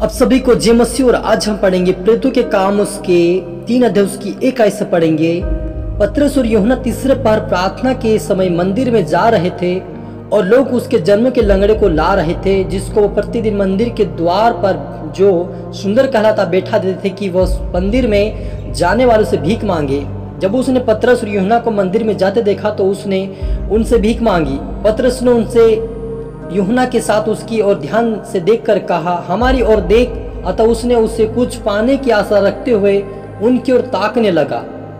अब सभी को जय मसीह। और आज हम पढ़ेंगे प्रेरितों के काम उसके 3 अध्याय उसकी 1 आयत से पढ़ेंगे। पतरस और यूहन्ना तीसरे पहर प्रार्थना के समय मंदिर में जा रहे थे और लोग उसके जन्म के लंगड़े को ला रहे थे, जिसको वो प्रतिदिन मंदिर के द्वार पर जो सुंदर कहलाता बैठा देते थे कि वह मंदिर में जाने वालों से भीख मांगे। जब उसने पतरस और यूहन्ना को मंदिर में जाते देखा तो उसने उनसे भीख मांगी। पतरस ने उनसे यूहन्ना के साथ उसकी ओर ध्यान से देखकर कहा, हमारी ओर देख। अतः उसने उससे कुछ पाने की आशा रखते हुए उनकी ओर ताकने लगा।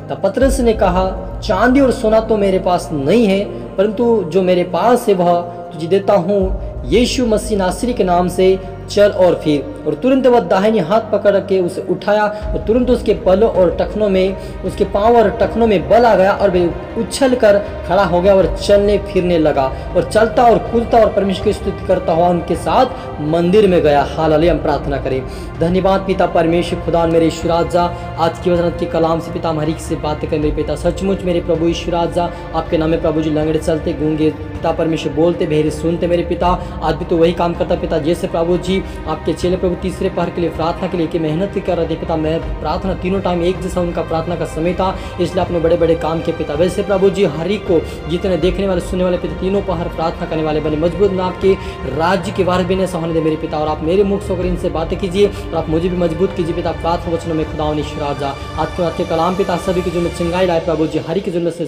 तब पतरस ने कहा, चांदी और सोना तो मेरे पास नहीं है, परंतु जो मेरे पास है वह तुझे देता हूँ। यीशु मसीह नासरी के नाम से चल और फिर। और तुरंत वह दाहिनी हाथ पकड़ के उसे उठाया और तुरंत उसके पलों और टखनों में, उसके पांव और टखनों में बल आ गया और वह उछल कर खड़ा हो गया और चलने फिरने लगा और चलता और कूदता और परमेश्वर की स्तुति करता हुआ उनके साथ मंदिर में गया। हालेलुया। हम प्रार्थना करें। धन्यवाद पिता परमेश्वर खुदा मेरे ईश्वर राजा, आज की वचन के कलाम से पिता हमारी से बातें कर मेरे पिता। सचमुच मेरे प्रभु ईश्वर राजा, आपके नाम में प्रभु जी लंगड़े चलते गूंगे पिता परमेश्वर बोलते बहरे सुनते मेरे पिता। आज भी तो वही काम करता पिता, जैसे प्रभु जी आपके चेले प्रभु तीसरे पहर के लिए प्रार्थना के लिए कि मेहनत भी कर रहे थे पिता। मैं प्रार्थना तीनों टाइम एक जैसा उनका प्रार्थना का समय था, इसलिए आपने बड़े बड़े काम किए पिता। वैसे प्रभु जी हर एक को जितने देखने वाले सुनने वाले पिता तीनों पहर प्रार्थना करने वाले बने मजबूत में आपके राज्य के वारिस भी न होने दे मेरे पिता। और आप मेरे मुख से होकर इनसे बातें कीजिए और आप मुझे भी मजबूत कीजिए पिता प्रार्थना वचनों में खुदा ईश्वर राजा। आज के कलाम पिता सभी के जुर्म में चंगाई लाए प्रभु जी, हर के जुर्म से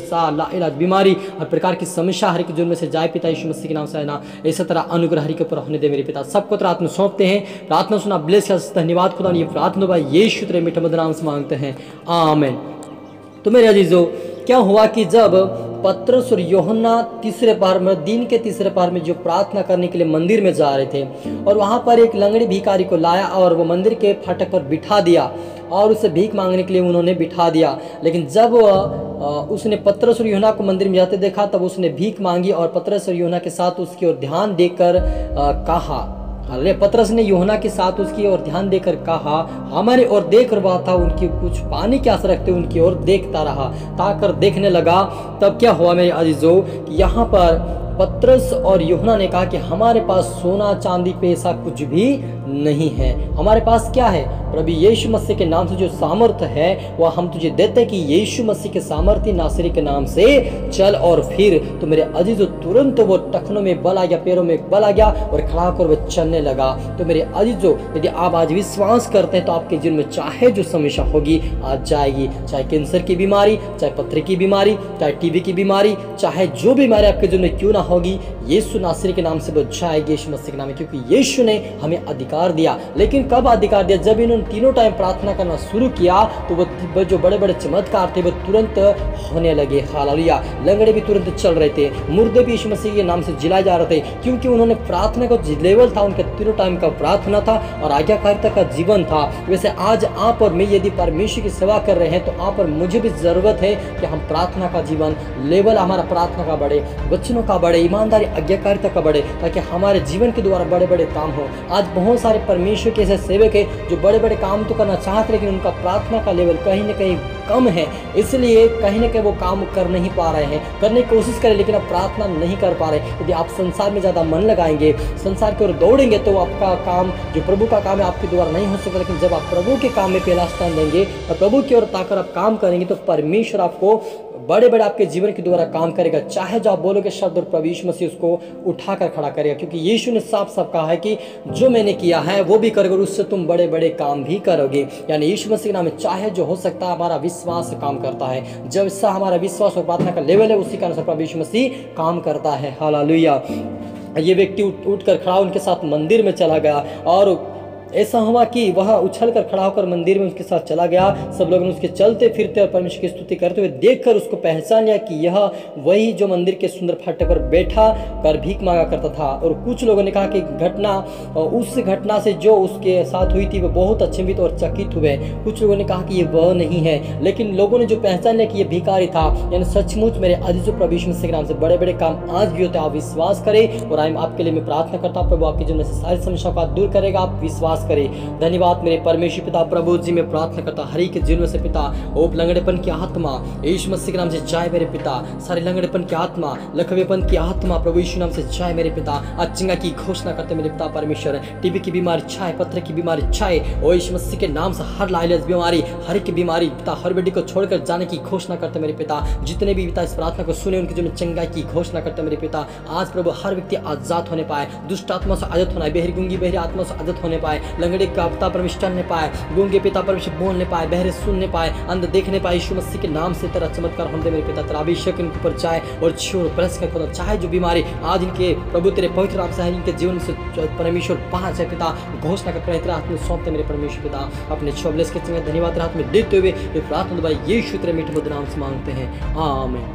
इलाज बीमारी हर प्रकार की समस्या हर के जुर्म से जाए पिता यीशु मसीह के नाम से ना इसी तरह अनुग्रह हरि के ऊपर होने दे मेरे पिता। सबको तेरा हाथ सौंपते हैं। प्रार्थना सुना ब्लेस कर। धन्यवाद खुदा। ये प्रार्थना भाई यीशु तेरे मीठे मधुर नाम से मांगते हैं, आमीन। तो मेरे अजीजों, क्या हुआ कि जब पतरस और यूहन्ना तीसरे पहर में, दिन के तीसरे पहर में जो प्रार्थना करने के लिए मंदिर में जा रहे थे और वहां पर एक लंगड़ी भिखारी को लाया और वो मंदिर के फाटक पर बिठा दिया और उसे भीख मांगने के लिए उन्होंने बिठा दिया। लेकिन जब उसने पतरस और यूहन्ना को मंदिर में जाते देखा तब उसने भीख मांगी और पतरस और यूहन्ना के साथ उसकी ओर ध्यान देकर कहा, अरे पतरस ने यूहन्ना के साथ उसकी ओर ध्यान देकर कहा, हमारे ओर देख रहा था, उनकी कुछ पाने की आशा रखते उनकी ओर देखता रहा, ताकर देखने लगा। तब क्या हुआ मेरे अजीजों, यहाँ पर पतरस और यूहन्ना ने कहा कि हमारे पास सोना चांदी पैसा कुछ भी नहीं है, हमारे पास क्या है? प्रभु यीशु मसीह के नाम से जो सामर्थ्य है वह हम तुझे देते हैं कि यीशु मसीह के सामर्थ्य नासरी के नाम से चल और फिर। तो मेरे अजीजों तुरंत वो टखनों में बल आ गया, पैरों में बल आ गया और खड़ा होकर वो चलने लगा। तो मेरे अजीजों, यदि आप आज विश्वास करते हैं तो आपके जीवन में चाहे जो समस्या होगी आज जाएगी, चाहे कैंसर की बीमारी, चाहे पथरी की बीमारी, चाहे टीबी की बीमारी, चाहे जो बीमारी आपके जीवन में क्यों ना होगी, यीशु नासरी के नाम से वो जाएगी यीशु मसीह के नाम में, क्योंकि यीशु ने हमें अधिकार दिया। लेकिन कब अधिकार दिया? जब इन्होंने तीनों टाइम प्रार्थना करना शुरू किया तो वो जो बड़े बड़े चमत्कार थे वो तुरंत होने लगे। हालेलुया। लंगड़े भी तुरंत चल रहे थे, मुर्दे भी यीशु मसीह के नाम से जिलाए जा रहे थे, क्योंकि उन्होंने प्रार्थना का लेवल था, उनके तीनों टाइम का प्रार्थना था और आज्ञाकारिता का जीवन था। वैसे आज आप और मैं यदि परमेश्वर की सेवा कर रहे हैं तो आप और मुझे भी जरूरत है कि हम प्रार्थना का जीवन लेवल हमारा प्रार्थना का बढ़े, वचनों का बढ़े, ईमानदारी आज्ञाकारिता का बढ़े, ताकि हमारे जीवन के द्वारा बड़े बड़े काम हो। आज बहुत सारे परमेश्वर के ऐसे सेवक है जो बड़े बड़े काम तो करना चाहते लेकिन उनका प्रार्थना का लेवल कहीं ना कहीं कम है, इसलिए कहीं ना कहीं वो काम कर नहीं पा रहे हैं, करने की कोशिश करें लेकिन अब प्रार्थना नहीं कर पा रहे। यदि आप संसार में ज़्यादा मन लगाएंगे, संसार की ओर दौड़ेंगे तो आपका काम जो प्रभु का काम है आपके द्वारा नहीं हो सकता। लेकिन जब आप प्रभु के काम में पहला स्थान देंगे और प्रभु की ओर ताकर आप काम करेंगे तो परमेश्वर आपको बड़े बड़े आपके जीवन के द्वारा काम करेगा। चाहे जो आप बोलोगे शब्द और प्रभु यीशु मसीह उसको उठाकर खड़ा करेगा, क्योंकि यीशु ने साफ साफ कहा है कि जो मैंने किया है वो भी करोगे, उससे तुम बड़े बड़े काम भी करोगे। यानी यीशु मसीह के नाम में चाहे जो हो सकता है, हमारा विश्वास काम करता है। जब इससे हमारा विश्वास और प्रार्थना का लेवल है उसी के अनुसार प्रभु यीशु मसीह काम करता है। हालेलुया। ये व्यक्ति उठकर खड़ा उनके साथ मंदिर में चला गया और ऐसा हुआ कि वह उछल कर खड़ा होकर मंदिर में उसके साथ चला गया। सब लोग उसके चलते फिरते और परमेश्वर की स्तुति करते हुए देखकर उसको पहचान लिया कि यह वही जो मंदिर के सुंदर फाटक पर बैठा कर भीख मांगा करता था। और कुछ लोगों ने कहा कि उस घटना से जो उसके साथ हुई थी वो बहुत अचंभित और चकित हुए। कुछ लोगों ने कहा कि ये वह नहीं है, लेकिन लोगों ने जो पहचान लिया कि ये भिखारी था। यानी सचमुच मेरे अजीजों प्रभु यीशु मसीह के नाम से बड़े बड़े काम आज भी होते हैं। आप विश्वास करें और आपके लिए मैं प्रार्थना करता हूँ प्रभु आपके जीवन में से सारी समस्याओं को दूर करेगा। आप विश्वास वास करे। धन्यवाद मेरे परमेश्वर पिता, प्रभु जी मैं प्रार्थना करता हर एक के जीवन से पिता, ओ लंगड़ेपन की आत्मा यीशु मसीह के नाम से जाए मेरे पिता, सारे लंगड़ेपन की आत्मा, लकवेपन की आत्मा प्रभु यीशु नाम से जाए मेरे पिता। आज चंगा की घोषणा करते मेरे पिता परमेश्वर, टीबी की बीमारी छाए, पत्थर की बीमारी छाए, ओ यीशु मसीह के नाम से हर लाइलेज बीमारी, हर एक बीमारी पिता, हर बेटी को छोड़कर जाने की घोषणा करते मेरे पिता। जितने भी पिता इस प्रार्थना को सुने उनके जीवन में चंगाई की घोषणा करते मेरे पिता। आज प्रभु हर व्यक्ति आजाद होने पाए, दुष्ट आत्मा से आजाद होना, बहरी गूंगी बहरी आत्मा से आजाद होने पाए, लंगड़े का पिता परमेश्वर चलने पाए, गूंगे पिता परमेश्वर बोलने पाए, बहरे सुनने पाए, अंध देखने पाए। यीशु मसीह के नाम से तेरा चमत्कार होने दे मेरे पिता, तेरा अभिषेक इनके ऊपर जाए और छोड़ प्रेस कर खुदा, चाहे जो बीमारी आज इनके प्रभु तेरे पवित्र नाम से इनके जीवन से परमेश्वर बाहर जाए पिता, घोषणा कर तेरे हाथ में सौंपते मेरे परमेश्वर पिता। अपने शोभलेस के चंगे धन्यवाद हाथ में देते हुए ये प्रार्थना दुआ यीशु तेरे मीठे मधुर नाम से मांगते हैं, आमीन।